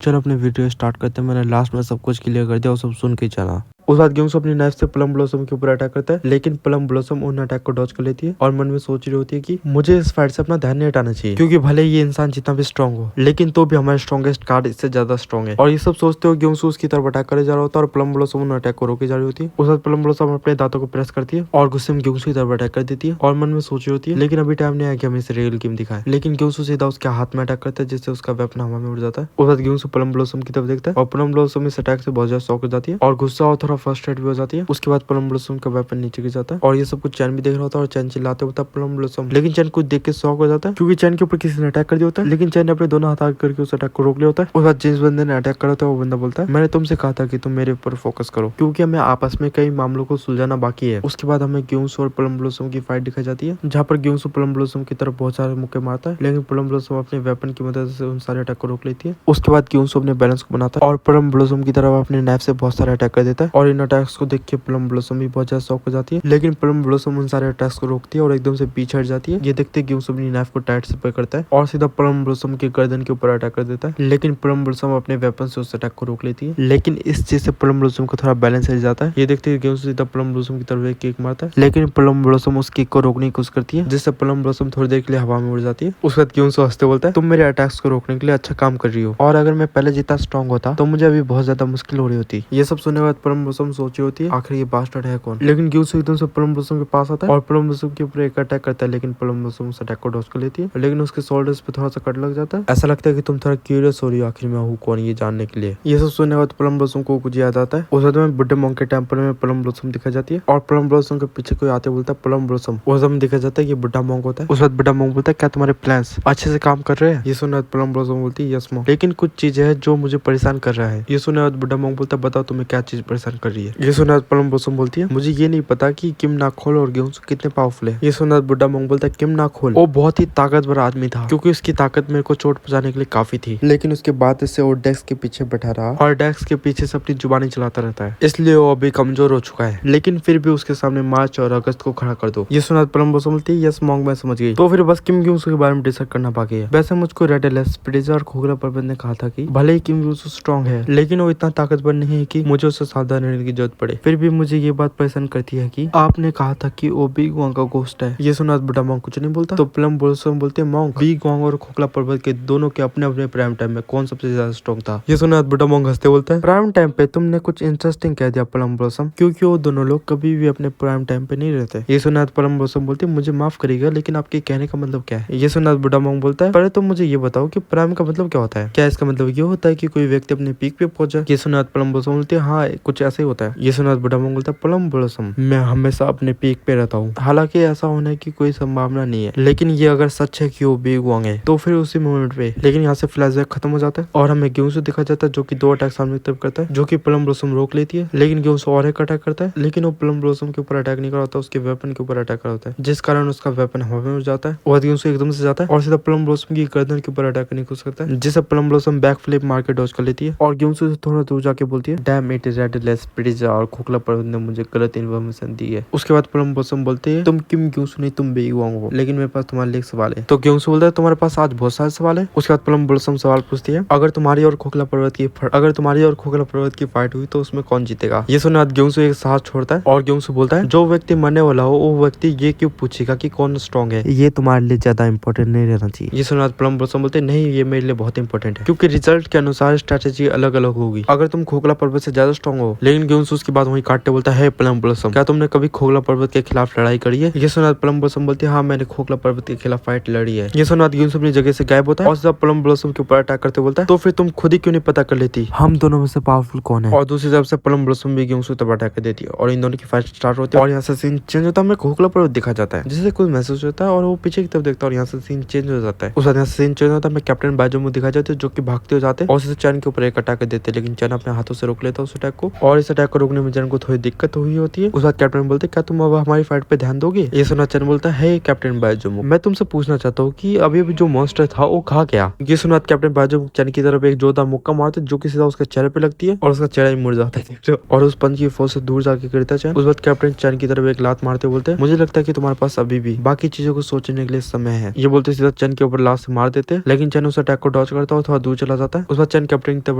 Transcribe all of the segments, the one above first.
चल अपने video start करते हैं। मैंने लास्ट में सब कुछ क्लियर कर दिया और सब सुन के चला। उस बाद गेम्स अपनी नाइफ से प्लम ब्लॉसम के ऊपर अटैक करता है, लेकिन प्लम ब्लॉसम उन अटैक को डॉज कर लेती है और मन में सोच रही होती है कि मुझे इस फाइट से अपना ध्यान नहीं हटाना चाहिए, क्योंकि भले ये इंसान जितना भी स्ट्रॉन्ग हो, लेकिन तो भी हमारे स्ट्रॉन्गेस्ट कार्ड इससे ज्यादा स्ट्रॉन्ग है। और ये सब सोचते हो गेम्स उसकी तरफ अटैक करे जा रहा होता है और प्लम ब्लॉसम उन अटैक को रोके जा रही होती है। उस बाद प्लम ब्लॉसम अपने दांतों को प्रेस करती है और गुस्से में गेम्स की तरफ अटैक कर देती है और मन में सोच रही होती है लेकिन अभी टाइम नहीं आया कि हमें इसे रियल गेम दिखाए। लेकिन गेम्स सीधा उसके हाथ में अटैक करता है, जिससे उसका वेपन हवा में उड़ जाता है। उस बाद गेम्स प्लम ब्लॉसम की तरफ देखता है और प्लम ब्लॉसम इस अटैक से बहुत ज्यादा शॉक हो जाती है और गुस्सा और थोड़ा फ्रस्ट्रेट भी हो जाती है। उसके बाद प्लम ब्लॉसम का वेपन नीचे गिर जाता है और ये सब कुछ चैन भी देख रहा होता है और चैन चिल्लाते होता है प्लम ब्लॉसम, लेकिन चैन कुछ देख के शॉक हो जाता है क्योंकि चैन के ऊपर किसी ने अटैक कर दिया होता है, लेकिन चैन ने अपने दोनों हाथ आगे करके उस अटैक को रोक लिया होता है। उस बाद जिस बंदे ने अटैक करा था वो बंदा बोलता है मैंने तुमसे कहा था कि तुम मेरे ऊपर फोकस करो, क्योंकि हमें आपस में कई मामलों को सुलझाना बाकी है। उसके बाद हमें गेम्स और प्लम ब्लॉसम की फाइट दिखाई जाती है, जहाँ पर गेम्स प्लम ब्लॉसम की तरफ बहुत सारे मुक्के मारता है, लेकिन प्लम ब्लॉसम अपने वेपन की मदद से उन सारे अटैक को रोक लेती है। उसके बाद गेम्स अपने बैलेंस को बनाता है और प्लम ब्लॉसम की तरफ अपने नाइफ से बहुत सारे अटैक कर देता है और इन अटैक्स को देख के प्लम ब्लॉसम भी बहुत ज्यादा शॉक हो जाती है, लेकिन प्लम ब्लॉसम उन सारे अटैक्स को रोकती है और एकदम से पीछे हट जाती है। ये देखते गेम्स अपनी नाइफ को टाइट से पकड़ता है और सीधा प्लम ब्लॉसम के गर्दन के ऊपर अटैक कर देता है, लेकिन प्लम ब्लॉसम अपने वेपन से उस अटैक को रोक लेती है, लेकिन इस चीज से प्लम ब्लॉसम को थोड़ा बैलेंस हिल जाता है। ये देखते गेम्स सीधा प्लम ब्लॉसम की तरफ एक किक मारता है, लेकिन प्लम ब्लॉसम उस किक को रोकने की कोशिश करती है, जिससे प्लम ब्लॉसम थोड़ी देर के लिए हवा में उड़ जाती है। उसके बाद गेम्स हंसते बोलता है तुम मेरे अटैक्स को रोकने के लिए अच्छा काम कर रही हो, और अगर मैं पहले जितना स्ट्रॉन्ग होता तो मुझे अभी बहुत ज्यादा मुश्किल हो रही होती। ये सब सुनने के बाद प्लम ब्लॉसम सोची होती है आखिर ये बास्टर्ड है कौन, लेकिन गेम्स एकदम से प्लम ब्लॉसम के पास आता है और प्लम ब्लॉसम के ऊपर एक अटैक करता है, लेकिन प्लम ब्लॉसम उस अटैक को डॉज कर लेती है, लेकिन उसके शोल्डर्स पे थोड़ा सा कट लग जाता है। ऐसा लगता है कि तुम थोड़ा क्यूरियस हो रही हो आखिर मैं हूँ कौन ये जानने के लिए। ये सब सुनने के बाद प्लम ब्लॉसम को कुछ याद आता है। उस समय में बुड्ढे मॉन्क के टेंपल में प्लम ब्लॉसम दिखाई जाती है और प्लम ब्लॉसम के पीछे कोई आते बोलता है प्लम ब्लॉसम। उस समय दिखा जाता है कि बुड्ढा मॉन्क होता है। उस वक्त बुड्ढा मॉन्क बोलता है क्या तुम्हारे प्लान्स अच्छे से काम कर रहे हैं। ये सुनने प्लम ब्लॉसम बोलती है यस मॉन्क, लेकिन कुछ चीजें हैं जो मुझे परेशान कर रहा है। ये सुनने बुड्ढा मॉन्क बोलता है बताओ तुम्हें क्या चीज परेशान कर रही है। ये सुनने प्लम ब्लॉसम बोलती है मुझे ये नहीं पता कि किम नाखोल और गेम्स कितने पावरफुल है। ये सुनने बुड्ढा मॉन्क बोलता है किम नाखोल वो बहुत ही ताकतवर आदमी था, क्योंकि उसकी ताकत मेरे को चोट पहुंचाने के लिए काफी थी, लेकिन उसके बाद से वो डेस्क के पीछे बैठा रहा और डेस्क के पीछे से अपनी जुबानी चलाता रहता है, इसलिए वो अभी कमजोर हो चुका है, लेकिन फिर भी उसके सामने मार्च और अगस्त को खड़ा कर दो। ये सुना प्लम ब्लॉसम बोलती है यस मॉन्क मैं समझ गई। तो फिर बस किम गेम्स के बारे में डिसाइड करना बाकी है। वैसे मुझको रेड एलेक्स प्रेडेटर और खोखला पर्वत ने कहा था कि भले ही किम गेम्स स्ट्रॉन्ग है, लेकिन वो इतना ताकतवर नहीं है कि मुझे उससे सावधान रहने की जरूरत पड़े। फिर भी मुझे ये बात परेशान करती है कि आपने कहा था कि वो बिग वांग का गोस्ट है। ये सुना बुड्ढा मॉन्क कुछ नहीं बोलता। तो प्लम ब्लॉसम बोलते हैं मॉन्क बिग वांग और खोखला पर्वत के दोनों के अपने अपने प्राइम टाइम में कौन सबसे ज्यादा स्ट्रॉन्ग था। ये सुना बुड्ढा मॉन्क हंसते बोलता है प्राइम टाइम पे तुमने कुछ इंटरेस्टिंग कह दिया प्लम ब्लॉसम, क्योंकि वो दोनों लोग कभी भी अपने प्राइम टाइम पे नहीं रहते। ये सुना प्लम ब्लॉसम बोलती है मुझे माफ करिएगा, लेकिन आपके कहने का मतलब क्या है। ये सुना बुड्ढा मॉन्क बोलता है पहले तुम मुझे ये बताओ कि प्राइम का मतलब क्या होता है। क्या इसका मतलब ये होता है कि कोई व्यक्ति अपने पीक पे पहुंच जाए। ये सुना प्लम ब्लॉसम बोलती है हाँ कुछ ऐसा ही होता है। ये सुना बुड्ढा मॉन्क बोलता है प्लम ब्लॉसम मैं हमेशा अपने पीक पे रहता हूँ, हालांकि ऐसा होने की कोई संभावना नहीं है, लेकिन ये अगर सच है कि वो बिग वांग है तो फिर उसी मोमेंट पे। लेकिन यहाँ से फ्लैशबैक खत्म हो जाता है और हमें गेम्स से दिखा जाता है जो कि दो अटैक सामने की तरफ करता है, जो कि प्लम ब्लॉसम रोक लेती है, लेकिन गेम्स और एक अटैक करता है, लेकिन वो प्लम ब्लॉसम के ऊपर अटैक नहीं कर होता, उसके वेपन के ऊपर अटैक कर होता है, जिस कारण उसका वेपन हवा में उड़ जाता है और गेम्स एकदम से जाता है और सीधा प्लम ब्लॉसम की गर्दन के ऊपर अटैक करने की कोशिश करता है, जिसे प्लम ब्लॉसम बैक फ्लिप मार के डॉज कर लेती है और गेम्स से थोड़ा दूर जाके बोलती है damn it red Alex predator और खोखला पर्वत ने मुझे गलत इन्फॉर्मेशन दी है। उसके बाद प्लम ब्लॉसम बोलते हैं तुम किम गेम्स नहीं तुम बिग वांग हो, लेकिन मेरे पास तुम्हारे लिए एक सवाल है। तो गेम्स बोलता है तुम्हारे पास आज बहुत सारे सवाल है। उसके बाद प्लम ब्लॉसम सवाल पूछती है अगर तुम्हारी और खोखला पर्वत की फाइट हुई तो उसमें कौन जीतेगा। ये सुनने बाद गेम्स एक साथ छोड़ता है और गेम्स बोलता है जो व्यक्ति मरने वाला हो वो व्यक्ति ये क्यों पूछेगा कि कौन स्ट्रॉन्ग है, ये तुम्हारे लिए ज्यादा इंपॉर्टेंट नहीं रहना चाहिए। ये सुनने बाद प्लम ब्लॉसम बोलते नहीं ये मेरे लिए बहुत इंपॉर्टेंट है, क्योंकि रिजल्ट के अनुसार स्ट्रेटेजी अलग अलग होगी। अगर तुम खोखला पर्वत से ज्यादा स्ट्रॉन्ग हो, लेकिन गेम्स उसकी बात वहीं काटते बोलता है प्लम ब्लॉसम क्या तुमने कभी खोखला पर्वत के खिलाफ लड़ाई करी है। ये सुनने प्लम ब्लॉसम बोलती है हाँ मैंने खोखला पर्वत के खिलाफ फाइट लड़ी है। ये सुनने गेम्स अपनी जगह से गायब होता है और जब प्लम ब्लॉसम के ऊपर अटैक करते बोलता है तो फिर तुम खुद ही क्यों नहीं पता कर लेती हम दोनों में से पावरफुल कौन है। और दूसरी तरफ से प्लम ब्लॉसम भी गेम्स को अटैक कर देती है और इन दोनों की फाइट स्टार्ट होती है और यहाँ से सीन चेंज होता है। हमें खोखला पर्वत दिखा जाता है जिससे कुछ महसूस होता है और वो पीछे की तरफ देखता है और यहाँ से सीन चेंज हो जाता है। उस यहाँ से सीन चेंज होता है हमें कैप्टन बाजूमू दिखा जाते हैं जो कि भागते हो जाते हैं और चैन के ऊपर एक अटैक कर देते हैं, लेकिन चैन अपने हाथों से रोक लेता है उस अटैक को और इस इस अटैक को रोकने में चैन को थोड़ी दिक्कत हुई होती है। उस बाद कैप्टन बोलते क्या तुम अब हमारी फाइट पे ध्यान दोगे? ये सुना चैन बोलता है कैप्टन बायजूमो, मैं तुमसे पूछना चाहता हूँ कि अभी जो मॉन्स्टर था वो कहा गया? ये सुना कैप्टन बायजूमो चैन की तरफ एक जोरदार मुक्का मारते जो कि सीधा उसके चेहरे पे लगती है और उसका चेहरा ही मुड़ जाता है और उस पंच की फोर्स से दूर जाके गिरता है। उस बाद कैप्टन चैन की तरफ एक लात मारते बोलते मुझे लगता है कि तुम्हारे पास अभी भी बाकी चीजों को सोचने के लिए समय है। ये बोलते सीधा चैन के ऊपर लात से मार देते, लेकिन चैन उस अटैक को डॉज करता है, थोड़ा दूर चला जाता है। उस बाद चैन कैप्टन की तरफ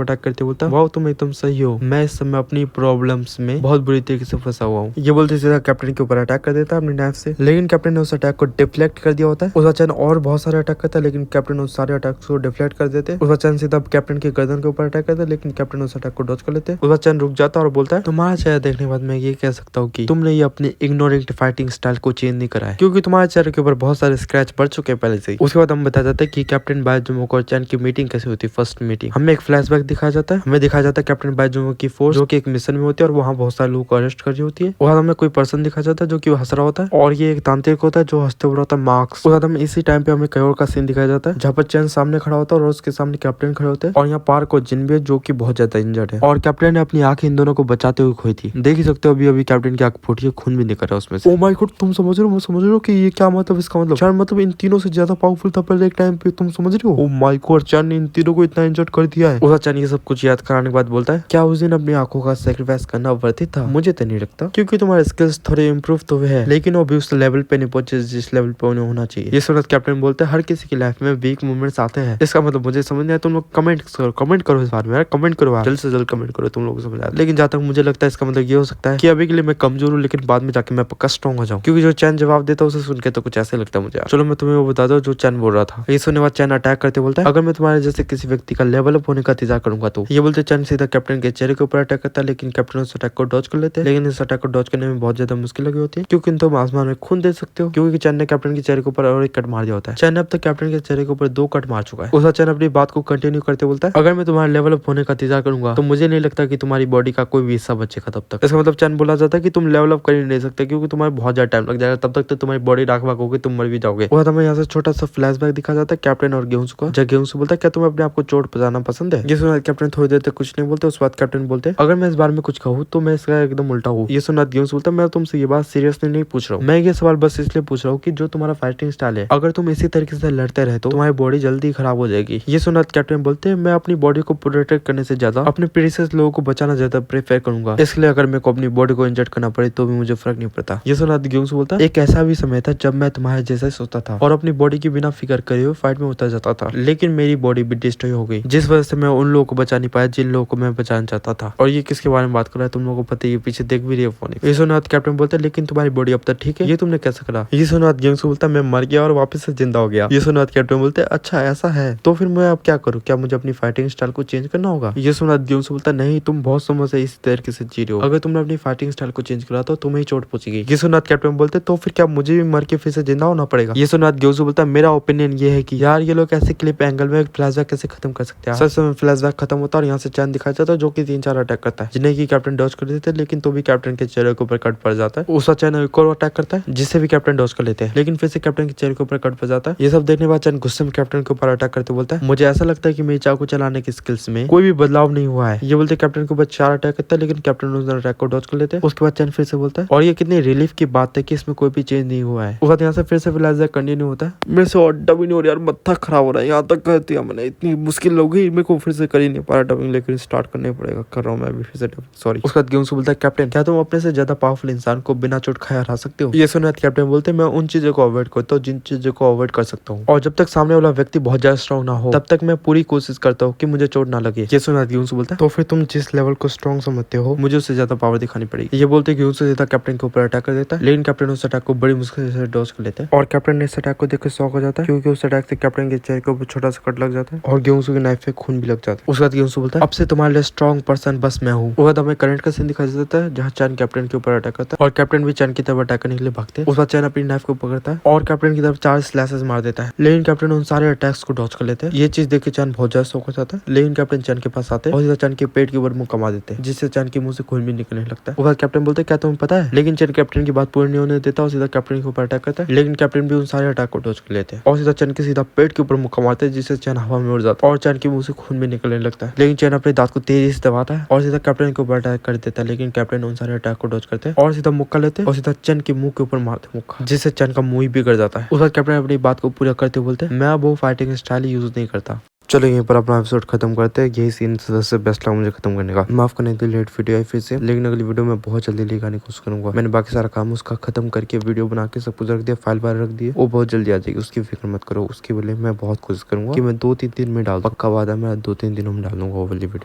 अटैक करते बोलता है वाह तुम एकदम सही हो, मैं इस समय अपनी प्रॉब्लम्स में बहुत बुरी तरीके से फंसा हुआ हूँ। ये बोलते सीधा कैप्टन के ऊपर अटैक कर देता है अपनी नाइफ से, लेकिन कैप्टन ने उस अटैक को डिफ्लेक्ट कर दिया होता है। उस बाद चैन और बहुत सारे अटैक करता है, लेकिन कैप्टन उस सारे अटैक को डिफ्लेक्ट कर देते। उस बाद चैन सीधा कैप्टन के गर्दन के ऊपर अटैक करता है, लेकिन कैप्टन उस अटैक को डॉज कर लेते। उस बाद चैन रुक जाता है और बोलता है तुम्हारा चेहरा देखने के बाद मैं ये कह सकता हूँ कि तुमने ये अपने इग्नोरेंट फाइटिंग स्टाइल को चेंज नहीं करा है, क्योंकि तुम्हारे चेहरे के ऊपर बहुत सारे स्क्रैच पड़ चुके हैं पहले से ही। उसके बाद हम बता जाते हैं कि कैप्टन बायजूमो और चैन की मीटिंग कैसे होती है। फर्स्ट मीटिंग हमें एक फ्लैशबैक दिखाया जाता है, हमें दिखाया जाता है कैप्टन बायजूमो की फोर्स जो कि एक मिशन में होती है और वहाँ बहुत सारे लोगों को अरेस्ट कर रही होती है। वहाँ हमें कोई पर्सन दिखाया जाता है जो कि हंस रहा होता है और ये एक तांत्रिक होता है जो हंसते हुए होता है मार्क्स। उसके बाद हमें इसी टाइम पे हमें कयोर का सीन दिखाया जाता है जहाँ पर चैन सामने खड़ा होता है और उसके सामने कैप्टन खड़े होते हैं और यहाँ पार्क और जिन भी है जो की बहुत ज्यादा इंजर्ड है और कैप्टन ने अपनी आंखें इन दोनों को बचाते हुए खोई थी। देख ही सकते हो अभी अभी कैप्टन की आंख फूटी है, खून भी निकल रहा है उसमें से। ओ माय गॉड तुम समझ रहे हो कि ये क्या मतलब इसका मतलब चैन मतलब इन तीनों से ज्यादा पावरफुल था पहले एक टाइम पे, तुम समझ रहे हो? ओ माय गॉड चैन ने इन तीनों को इतना इंजर्ड कर दिया है। उसका चैन ये सब कुछ याद कराने के बाद बोलता है क्या उस दिन अपनी आंखों का सैक्रिफाइस करना वर्थ इट था? मुझे तो नहीं लगता, क्योंकि तुम्हारे स्किल्स थोड़े इंप्रूव तो हुए हैं लेकिन वो भी उस लेवल पे नहीं पहुंचे जिस लेवल पे उन्हें होना चाहिए। ये सुनत कैप्टन बोलते हैं हर किसी की लाइफ में वीक मोमेंट्स आते हैं, इसका मतलब मुझे समझ नहीं आया। तुम लोग कमेंट करो इस बारे में, कमेंट करो जल्द से जल्द कमेंट करो, तुम लोग को समझ आया। लेकिन जहाँ तक मुझे लगता है इसका मतलब ये हो सकता है कि अभी के लिए मैं कमजोर हूँ लेकिन बाद में जाके मैं पक्का स्ट्रॉन्ग हो जाऊँ, क्योंकि जो चैन जवाब देता है उसे सुन के तो कुछ ऐसे लगता है मुझे। चलो मैं तुम्हें वो बता दो जो चैन बोल रहा था। ये सुनने बाद चैन अटैक करते बोलता है अगर मैं तुम्हारे जैसे किसी व्यक्ति का लेवल अप होने का इंतजार करूंगा तो। ये बोलते चैन सीधा कैप्टन के चेहरे के ऊपर अटैक करता है, लेकिन कैप्टन उस अटैक को डॉज कर लेते हैं। लेकिन इस अटैक को डॉज करने में बहुत ज्यादा मुश्किल लगी होती है, क्योंकि तुम आसमान में खून दे सकते हो, क्योंकि चैन ने कैप्टन के चेहरे के ऊपर और एक कट मार दिया होता है। चैन अब तक कैप्टन के चेहरे के ऊपर 2 कट मार चुका है। उस चैन अपनी बात को कंटिन्यू करते बोलता है अगर मैं तुम्हारे लेवल अप होने का इंतजार करूंगा तो मुझे नहीं लगता कि तुम्हारी बॉडी का कोई भी हिस्सा बचेगा तब तक। इसका मतलब चैन बोला जाता है कि तुम लेवल अप कर ही नहीं सकते, क्योंकि तुम्हारे बहुत ज्यादा टाइम लग जाएगा, तब तक तो तुम्हारी बॉडी राख भाग होगी, तुम मर भी जाओगे। वो हमें यहाँ से छोटा सा फ्लैशबैक दिखा जाता है कैप्टन और गेहूं का, जब गेहूं बोलता है क्या तुम्हें अपने आप को चोट पहुंचाना पसंद है? ये सुना कैप्टन थोड़ी देर तक कुछ नहीं बोलते। उस बाद कैप्टन बोलते अगर मैं इस बारे में कुछ कहूँ तो मैं इसका एकदम उल्टा हूँ। ये सुना गेहूं बोलता मैं तुमसे ये बात सीरियसली नहीं पूछ रहा हूँ, मैं ये सवाल बस इसलिए पूछ रहा हूँ कि जो तुम्हारा फाइटिंग स्टाइल है अगर तुम इसी तरीके से लड़ते रहे तो तुम्हारी बॉडी जल्दी खराब हो जाएगी। ये सुना कैप्टन बोलते मैं अपनी बॉडी को प्रोटेक्ट करने से ज्यादा अपने प्रीशियस लोगों को बचाना ज्यादा प्रेफर करूंगा, इसलिए अगर मेरे को अपनी बॉडी को इंजर्ड करना पड़े तो भी मुझे फर्क नहीं पड़ता। ये सुना गेहूं बोलता एक ऐसा भी समय था जब मैं तुम्हारे जैसा सोचता था और अपनी बॉडी की बिना फिक्र करे हुए फाइट में उतर जाता था, लेकिन मेरी बॉडी भी डिस्ट्रॉय हो गई जिस वजह से मैं उन लोगों को बचा नहीं पाया जिन लोगों को मैं बचाना चाहता था। और ये किसके बारे में बात कर रहा है तुम लोगों को पता है, ये पीछे देख भी रही है फोन। ये सुना कैप्टन बोलता है लेकिन तुम्हारी बॉडी अब तक ठीक है, ये तुमने कैसे करा? ये सुना गेहूं बोलता मैं मर गया और वापस से जिंदा हो गया। ये सुना कैप्टन बोलते अच्छा ऐसा है तो फिर मैं अब क्या करूँ, क्या मुझे अपनी फाइटिंग स्टाइल को चेंज करना होगा? ये सुना गेहूं बोलता नहीं तुम बहुत समय से इस तरीके से जी रहे हो, अगर तुमने अपनी फाइटिंग स्टाइल को चेंज करा तो तुम्हें चोट पहुंचेगी। ये सुना कैप्टन बोलते तो फिर क्या मुझे भी मर के फिर से जिंदा होना पड़ेगा? ये सुना गेहूं बोलता मेरा ओपिनियन ये है कि यार ये लोग ऐसे क्लिप एंगल में फ्लैशबैक कैसे खत्म कर सकते हैं। सच में फ्लैशबैक खत्म होता है और यहाँ से चैन दिखाया जाता है जो कि 3-4 अटैक करता है जिन्हें की कैप्टन डॉज कर देते हैं, लेकिन तो भी कैप्टन के चेहरे के ऊपर कट पड़ जाता है। उसका चैन एक और अटैक करता है जिससे भी कैप्टन डॉज कर लेते हैं, लेकिन फिर से कैप्टन के चेहरे के ऊपर कट पड़ जाता है। ये सब देखने के बाद चैन गुस्से में कैप्टन के ऊपर अटैक करते बोलता है मुझे ऐसा लगता है कि मेरी चाकू चलाने की स्किल्स में कोई भी बदलाव नहीं हुआ है। ये बोलते कैप्टन के ऊपर 4 अटैक करता है, लेकिन कैप्टन उस अटैक को डॉज कर लेते हैं। उसके बाद चैन फिर से बोलता है और ये कितनी रिलीफ की बात है कि इसमें कोई भी चेंज नहीं हुआ है। उसके बाद यहाँ से फिर से फ्लैशबैक कंटिन्यू होता है। मेरे से और डबिंग नहीं हो रही यार, मत्था खराब हो रहा है, यहाँ तक कर दिया मैंने, इतनी मुश्किल हो गई मेरे को, फिर से कर ही नहीं पा रहा डबिंग, लेकिन स्टार्ट करने पड़ेगा, कर रहा हूँ मैं अभी फिर से डबिंग, सॉरी। उसके बाद गेहूं से बोलता है कैप्टन क्या तुम अपने से ज्यादा पावरफुल इंसान को बिना चोट खाए हरा सकते हो? ये सुना कैप्टन बोलते मैं उन चीजों को अवॉइड करता हूँ जिन चीजों को अवॉइड कर सकता हूँ, और जब तक सामने वाला व्यक्ति बहुत ज्यादा स्ट्रॉन्ग ना हो तब तक मैं पूरी कोशिश करता हूँ कि मुझे चोट ना लगे। ये सुना गेहूं से बोलता है तो फिर तुम जिस लेवल को स्ट्रॉन्ग समझते हो मुझे उससे ज्यादा पावर दिखानी पड़ेगी। ये बोलते गेहूं से ज्यादा कैप्टन के ऊपर अटैक कर देता है, लेकिन कैप्टन उस अटैक को बड़ी मुश्किल से डॉज कर लेते हैं और कैप्टन ने इस अटैक को देखकर शॉक हो जाता है, क्योंकि उस अटैक से कैप्टन के चेहरे के ऊपर छोटा सा कट लग जाता है और गेहूं की नाइफ से खून भी लग जाता है। उसके बाद गेहूं बोलता है अब से तुम्हारे लिए स्ट्रॉन्ग पर्सन बस मैं हूँ। उसके बाद हमें करंट का सीन दिखाई देता है जहाँ चैन कैप्टन के ऊपर अटैक करता है और कैप्टन भी चैन की तरफ अटैक करने के लिए भागते हैं। उसके बाद चैन अपनी नाइफ को पकड़ता है और कैप्टन की तरफ 4 स्लैशेस मार देता है, लेकिन कैप्टन उन सारे अटैक्स को डॉज कर लेते हैं। ये चीज देख के चैन बहुत ज्यादा शॉक हो जाता है, लेकिन कैप्टन चैन के पास आते हैं और सीधा चैन के पेट के ऊपर मुंह कमा देते हैं, जिससे चैन के मुंह से खून भी निकलने लगता है। उसके बाद कैप्टन बोलते क्या तुम्हें पता है, लेकिन चैन कैप्टन की बात पूरी नहीं होने देता और सीधा कैप्टन के ऊपर अटैक करता है, लेकिन कैप्टन भी उन सारे अटैक को डॉज कर लेते हैं और सीधा चैन के सीधा पेट के ऊपर मुंह कमाते हैं, जिससे चैन हवा में उड़ जाता है और चैन के मुंह से खून भी निकलने लगता है। लेकिन चैन अपने दांत को तेजी से दबाता है और सीधा कैप्टन के ऊपर अटैक कर देता है, लेकिन कैप्टन उन सारे अटैक को डॉज करते हैं और सीधा मुक्का लेते हैं और सीधा चन के मुंह के ऊपर मारते मुक्का, जिससे चन का मुंह ही बिगड़ जाता है। उस बाद कैप्टन अपनी बात को पूरा करते बोलते हैं, मैं अब वो फाइटिंग स्टाइल यूज नहीं करता। चलो यहीं पर अपना एपिसोड खत्म करते हैं। यही सीन सबसे बेस्ट लगा मुझे खत्म करने का। माफ करने के लिए लेट वीडियो है फिर से, लेकिन अगली वीडियो में बहुत जल्दी लेकर कोशिश करूंगा। मैंने बाकी सारा काम उसका खत्म करके वीडियो बना के सब कुछ रख दिया, फाइल बार रख दिए, वो बहुत जल्दी आ जाएगी, उसकी फिक्र मत करो। उसके लिए मैं बहुत कोशिश करूंगा कि मैं 2-3 दिन में डाल, पक्का वादा मैं 2-3 दिनों में डालूंगा वो वाली वीडियो।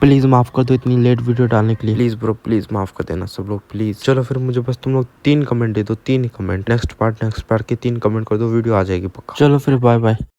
प्लीज माफ कर दो इतनी लेट वीडियो डालने के लिए। प्लीज ब्रो प्लीज माफ कर देना सब लोग प्लीज। चलो फिर मुझे बस तुम लोग 3 कमेंट दे दो, 3 ही कमेंट, नेक्स्ट पार्ट के 3 कमेंट कर दो, वीडियो आ जाएगी पक्का। चलो फिर बाय बाय।